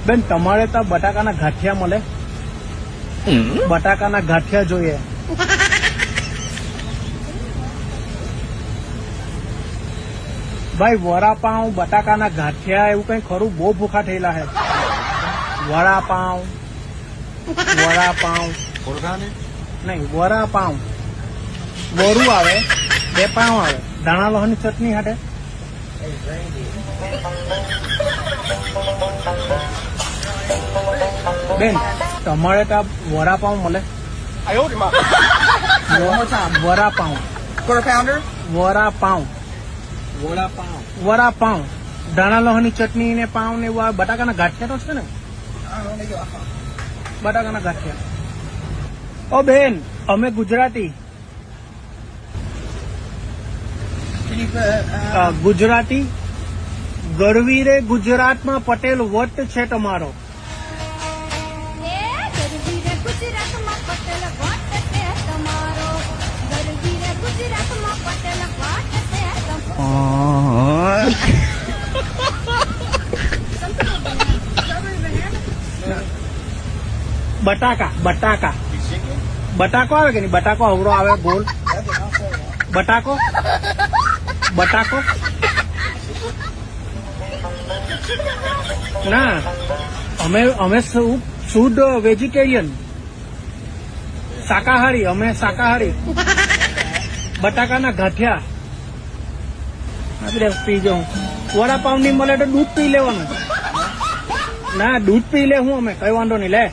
બેન તમારે તો બટાકાના ગાંઠિયા મળે? બટાકાના ગાંઠિયા જોઈએ. ભાઈ વડાપાઉં, બટાકાના ગાંઠિયા એવું કઈ ખરું? બહુ ભૂખા થયેલા હે. વડાપાઉં, વડાપાઉં નહીં, વડાપાઉં. વરું આવે, 2 પાઉં આવે, ધાણા લોહની ચટણી હાટે. બેન તમારે ત્યાં વડાપાઉં મળે? વડાપાઉં, વડાપાઉં, વડાપાઉં, ધાણા લોહની ચટણી ને પાઉં ને એવું આવે. બટાકાના ગાંઠિયા તો છે ને? બટાકાના ગાંઠિયા. ઓ બેન અમે ગુજરાતી. ગુજરાતી ગરવીરે ગુજરાતમાં પટેલ વટ છે તમારો. બટાકા, બટાકા, બટાકો આવે કે નહીં? બટાકો અવરો આવે ગોળ. બટાકો, બટાકો ના, અમે શુદ્ધ વેજીટેરિયન, શાકાહારી. અમે શાકાહારી. બટાકાના ગાંઠિયા આપણે પી જાઉં. વડાપાઉં નહીં મળે તો દૂધ પી લેવાનું. ના દૂધ પી લે હું અમે, કઈ વાંધો નહીં. લે